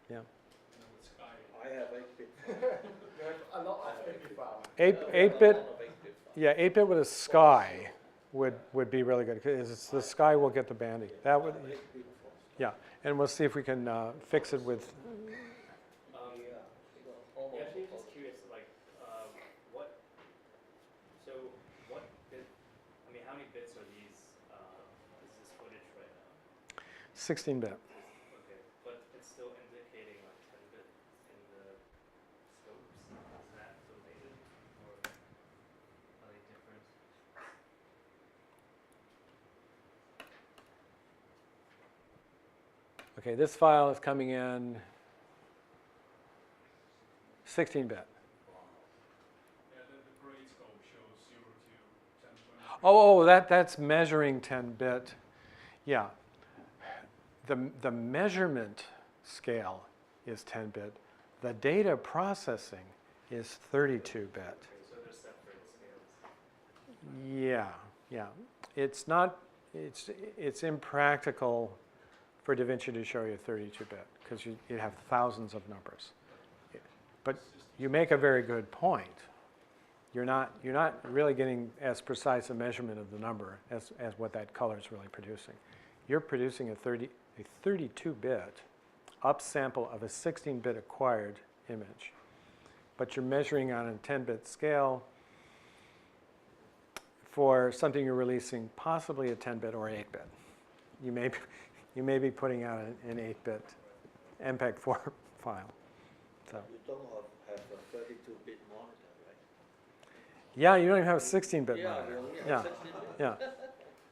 You know, with Sky. I have 8-bit. You have a lot of 8-bit files. 8-bit, yeah, 8-bit with a sky would be really good because it's the sky will get the banding. That would, yeah. And we'll see if we can fix it with. Yeah, actually, just curious, like, what? So, what bit? I mean, how many bits are these? Is this footage right now? 16-bit. Okay, but it's still indicating like 10-bit in the scopes. Is that related, or are they different? Okay, this file is coming in 16-bit. Yeah, the grade scope shows 0 to 10. Oh, that's measuring 10-bit. Yeah. The measurement scale is 10-bit. The data processing is 32-bit. Okay, so they're separate scales. Yeah. It's not. It's impractical for DaVinci to show you 32-bit because you have thousands of numbers. But you make a very good point. You're not really getting as precise a measurement of the number as what that color is really producing. You're producing a 32-bit upsample of a 16-bit acquired image, but you're measuring on a 10-bit scale for something you're releasing, possibly a 10-bit or 8-bit. You may be putting out an 8-bit MPEG-4 file. So. You don't have a 32-bit monitor, right? Yeah, you don't even have a 16-bit Yeah, monitor. we only have Yeah, 16-bit.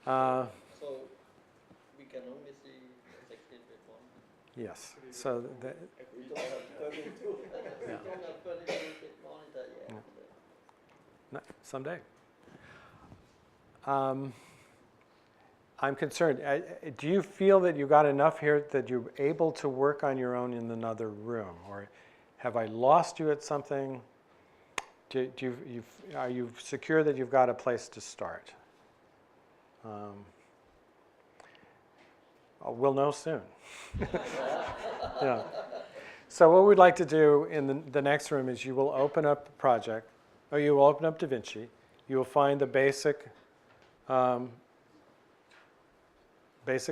yeah. So we can only see a 16-bit monitor. Yes. So that, We don't have 32. We Yeah. don't have 32-bit monitor yet. no, someday. I'm concerned. Do you feel that you got enough here that you're able to work on your own in another room, or have I lost you at something? Are you secure that you've got a place to start? We'll know soon. Yeah. So what we'd like to do in the next room is you will open up the project, or you will open up DaVinci. You will find the basic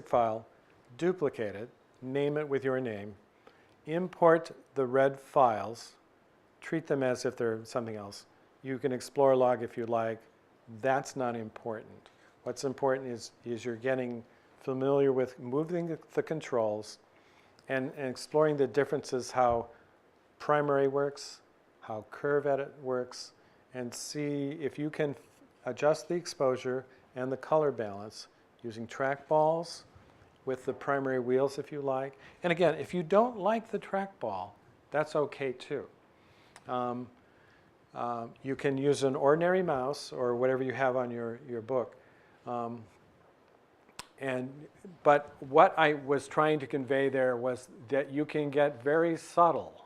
file, duplicate it, name it with your name, import the red files, treat them as if they're something else. You can explore log if you like. That's not important. What's important is you're getting familiar with moving the controls and exploring the differences, how primary works, how curve edit works, and see if you can adjust the exposure and the color balance using trackballs with the primary wheels if you like. And again, if you don't like the trackball, that's okay too. You can use an ordinary mouse or whatever you have on your book. But what I was trying to convey there was that you can get very subtle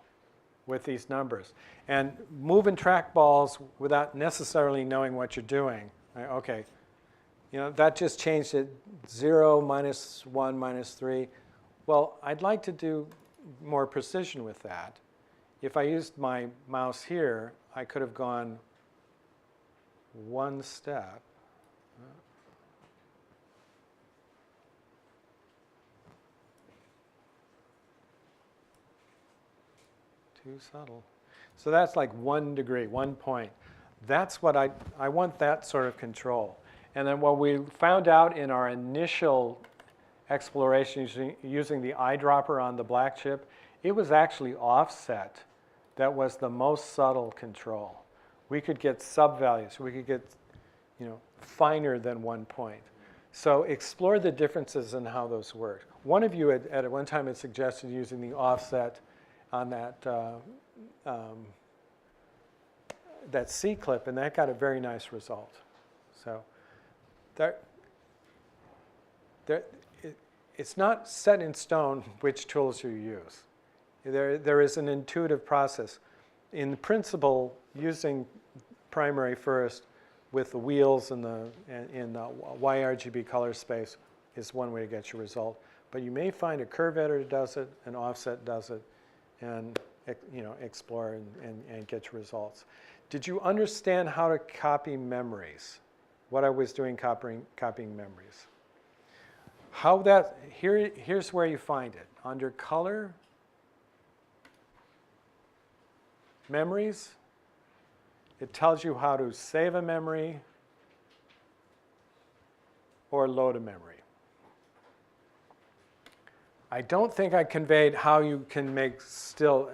with these numbers. And moving trackballs without necessarily knowing what you're doing. Okay, that just changed it 0, -1, -3. Well, I'd like to do more precision with that. If I used my mouse here, I could have gone one step. Too subtle. So that's like 1 degree, 1 point. That's what I want that sort of control. And then what we found out in our initial exploration using the eyedropper on the black chip, it was actually offset that was the most subtle control. We could get sub-values. We could get, finer than 1 point. So explore the differences in how those work. One of you at one time had suggested using the offset on that C clip, and that got a very nice result. So it's not set in stone which tools you use. There is an intuitive process. In principle, using primary first with the wheels in the YRGB color space is one way to get your result. But you may find a curve editor does it, an offset does it, and explore and get your results. Did you understand how to copy memories? What I was doing copying memories. Here's where you find it. Under color, memories, it tells you how to save a memory or load a memory. I don't think I conveyed how you can make still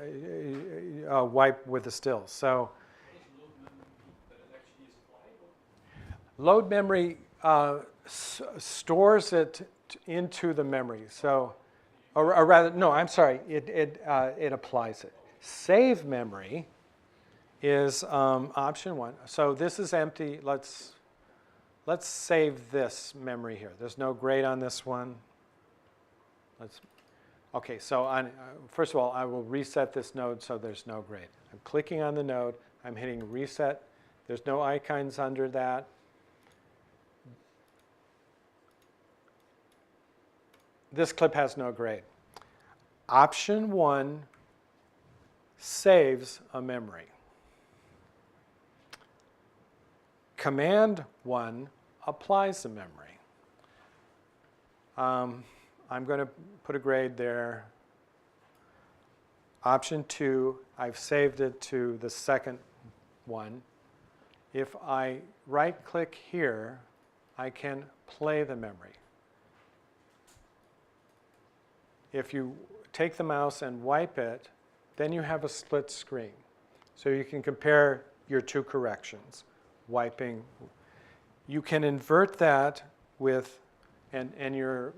wipe with a still. So load memory stores it into the memory. So, or rather, no, I'm sorry, it applies it. Save memory is option 1. So this is empty. Let's save this memory here. There's no grade on this one. Okay, so first of all, I will reset this node so there's no grade. I'm clicking on the node. I'm hitting reset. There's no icons under that. This clip has no grade. Option 1 saves a memory. Command 1 applies the memory. I'm going to put a grade there. Option 2, I've saved it to the second one. If I right-click here, I can play the memory. If you take the mouse and wipe it, then you have a split screen. So you can compare your two corrections, wiping. You can invert that with, and your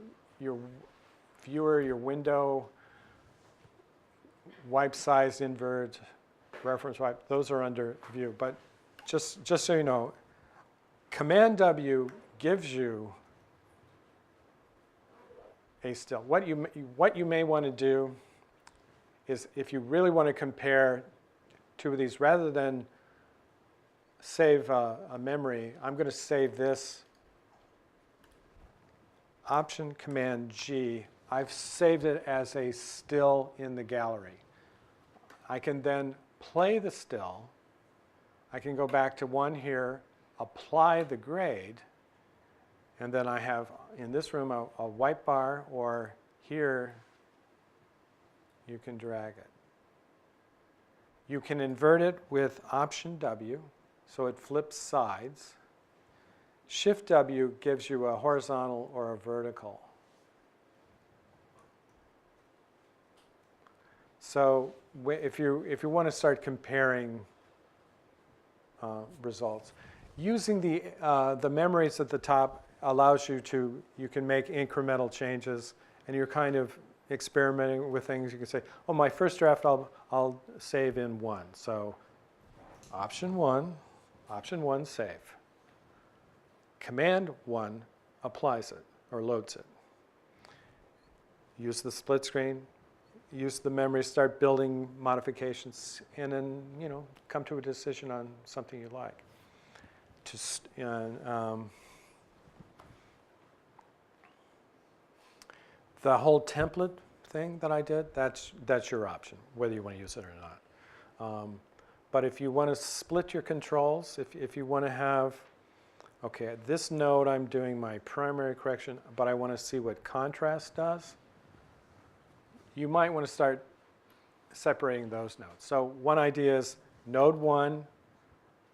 viewer, your window, wipe size invert, reference wipe, those are under view. But just so you know, Command W gives you a still. What you may want to do is, if you really want to compare two of these, rather than save a memory, I'm going to save this. Option Command G. I've saved it as a still in the gallery. I can then play the still. I can go back to one here, apply the grade, and then I have in this room a white bar, or here you can drag it. You can invert it with Option W, so it flips sides. Shift W gives you a horizontal or a vertical. So if you want to start comparing results, using the memories at the top allows you can make incremental changes, and you're kind of experimenting with things. You can say, oh, my first draft I'll save in 1. So Option 1, save. Command 1 applies it or loads it. Use the split screen, use the memory, start building modifications, and then come to a decision on something you like. The whole template thing that I did, that's your option, whether you want to use it or not. But if you want to split your controls, if you want to have, okay, at this node I'm doing my primary correction, but I want to see what contrast does, you might want to start separating those nodes. So one idea is node 1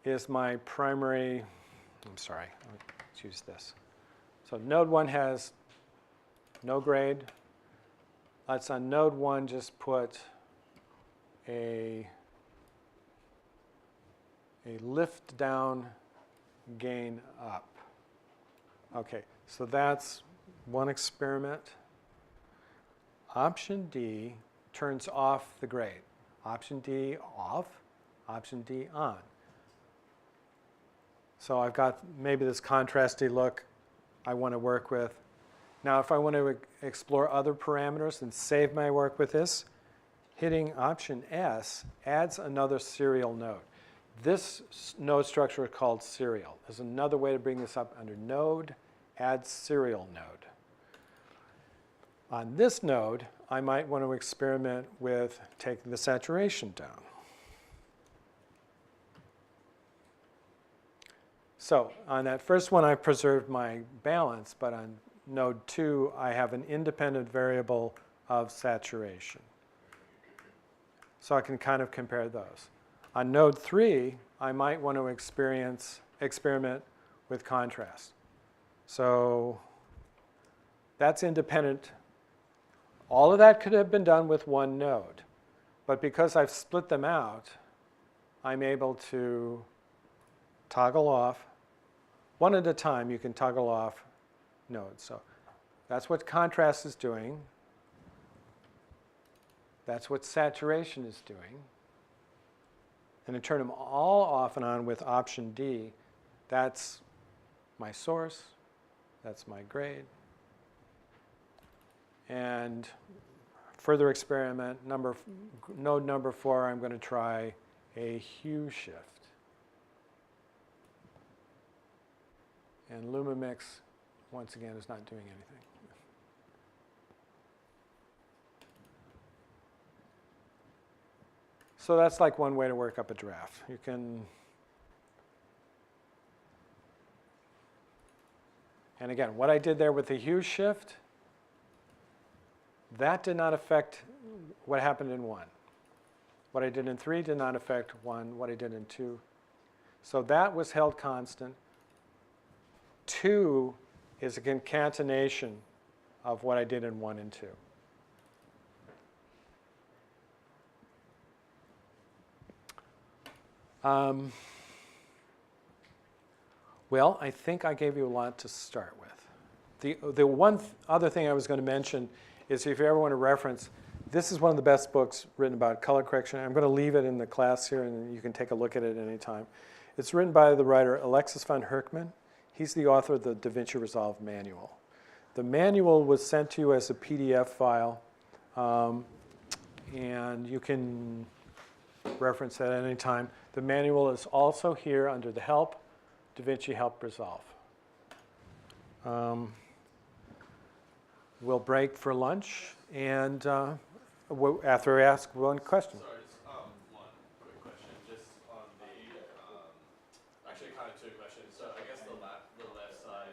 is my primary, let's use this. So node 1 has no grade. Let's on node 1 just put a lift down, gain up. Okay, so that's one experiment. Option D turns off the grade. Option D off, option D on. So I've got maybe this contrasty look I want to work with. Now if I want to explore other parameters and save my work with this, hitting option S adds another serial node. This node structure is called serial. There's another way to bring this up under node, add serial node. On this node, I might want to experiment with taking the saturation down. So on that first one, I preserved my balance, but on node 2, I have an independent variable of saturation. So I can kind of compare those. On node 3, I might want to experiment with contrast. So that's independent. All of that could have been done with one node. But because I've split them out, I'm able to toggle off. One at a time, you can toggle off nodes. So that's what contrast is doing. That's what saturation is doing. And to turn them all off and on with option D, that's my source, that's my grade. And further experiment, node number 4, I'm going to try a hue shift. And Lumamix, once again, is not doing anything. So that's like one way to work up a draft. You can, and again, what I did there with the hue shift, that did not affect what happened in 1. What I did in 3 did not affect 1, what I did in 2. So that was held constant. 2 is a concatenation of what I did in 1 and 2. Well, I think I gave you a lot to start with. The one other thing I was going to mention is if you ever want to reference, this is one of the best books written about color correction. I'm going to leave it in the class here, and you can take a look at it any time. It's written by the writer Alexis von Herkman. He's the author of the DaVinci Resolve manual. The manual was sent to you as a PDF file, and you can reference that at any time. The manual is also here under the help, DaVinci Help Resolve. We'll break for lunch, and after I ask one question. Sorry, just one quick question, just on the, actually kind of two questions. So I guess the left side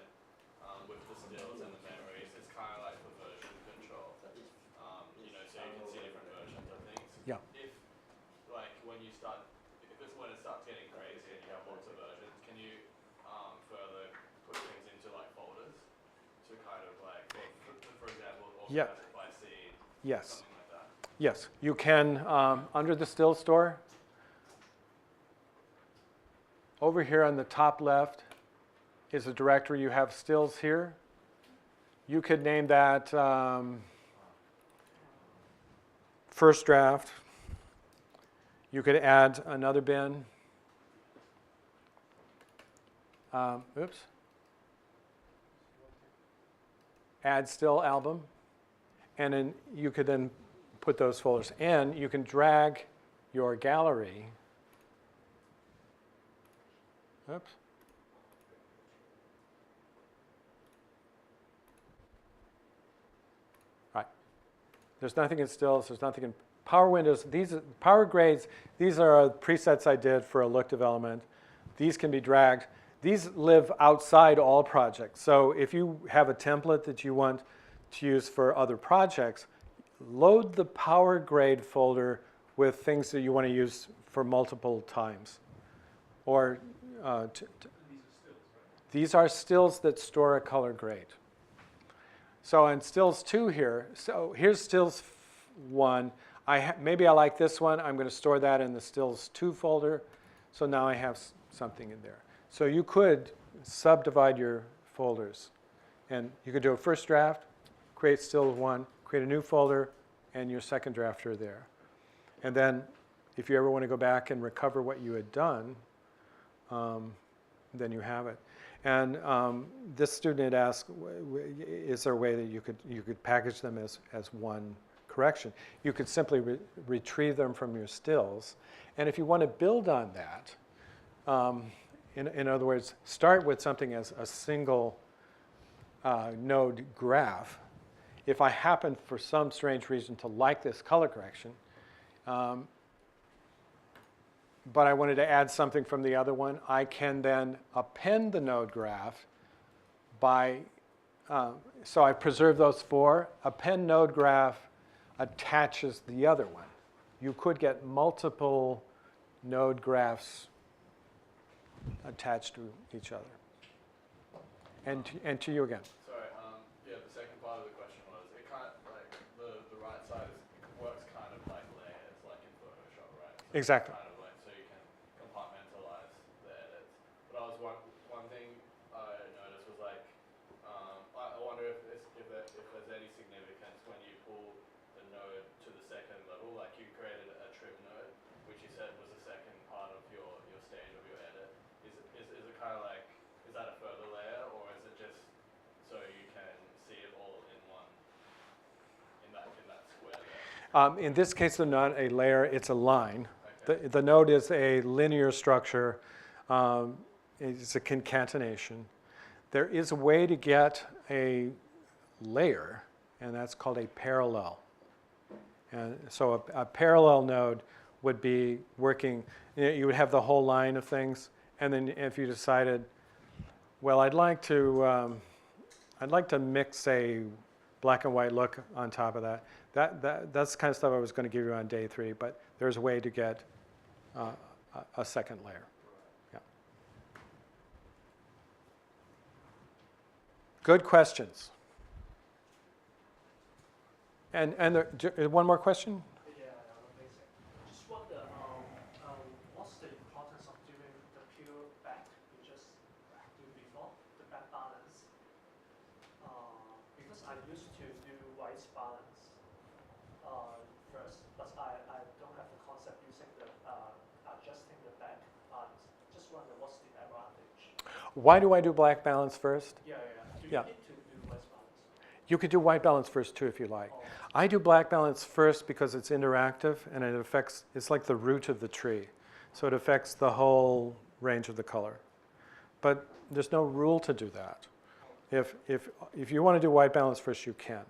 with the stills and the memories, it's kind of like for version control. You know, so you can see different versions of things. Yeah. If, like, when it starts getting crazy and you have lots of versions, can you further put things into like folders to kind of like, for example, Yeah. organize it by scene, Yes. something like that? Yes, you can, under the still store, over here on the top left is a directory. You have stills here. You could name that first draft. You could add another bin. Oops. Add still album. And then you could then put those folders. And you can drag your gallery. Oops. Right. There's nothing in stills. There's nothing in Power Windows. These Power Grades, these are presets I did for a look development. These can be dragged. These live outside all projects. So if you have a template that you want to use for other projects, load the Power Grade folder with things that you want to use for multiple times. Or These are stills, right? These are stills that store a color grade. So in stills 2 here, so here's stills 1. Maybe I like this one. I'm going to store that in the stills 2 folder. So now I have something in there. So you could subdivide your folders. And you could do a first draft, create still 1, create a new folder, and your second draft are there. And then if you ever want to go back and recover what you had done, then you have it. And this student had asked, is there a way that you could package them as one correction? You could simply retrieve them from your stills. And if you want to build on that, in other words, start with something as a single node graph. If I happen for some strange reason to like this color correction, but I wanted to add something from the other one, I can then append the node graph by, so I preserve those 4. Append node graph attaches the other one. You could get multiple node graphs attached to each other. And to you again. Sorry, yeah, the second part of the question was, it kind of, like, the right side works kind of like layers, like in Photoshop, right? So Exactly. Kind of like, so you can compartmentalize the edits. But I was one thing I noticed was like, I wonder if there's any significance when you pull the node to the second level, like you created a trim node, which you said was the second part of your stage of your edit. Is it kind of like, is that a further layer, or is it just so you can see it all in one, in that square there? In this case, they're not a layer, it's a line. Okay. The node is a linear structure. It's a concatenation. There is a way to get a layer, and that's called a parallel. And so a parallel node would be working, you would have the whole line of things, and then if you decided, well, I'd like to mix a black and white look on top of that. That's the kind of stuff I was going to give you on day 3, but there's a way to get a second layer. Yeah. Good questions. And one more question? Yeah, amazing. Just wonder, what's the importance of doing the pure back you just do before, the back balance? Because I used to do white balance first, but I don't have the concept using the adjusting the back balance. Just wonder what's the advantage? Why do I do black balance first? Yeah. Do you Yeah. need to do white balance? You could do white balance first too if you like. I do black balance first because it's interactive and it affects, it's like the root of the tree. So it affects the whole range of the color. But there's no rule to do that. If you want to do white balance first, you can.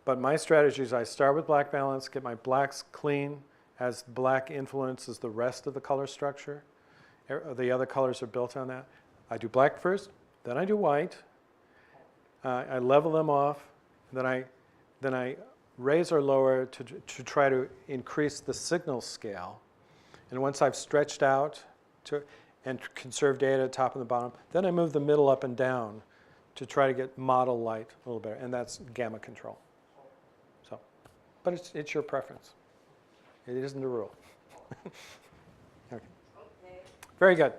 But my strategy is I start with black balance, get my blacks clean as black influences the rest of the color structure. The other colors are built on that. I do black first, then I do white. I level them off, then I raise or lower to try to increase the signal scale. And once I've stretched out and conserve data at the top and the bottom, then I move the middle up and down to try to get model light a little better, and that's gamma control. So, but it's your preference. It isn't a rule. Okay. Very good.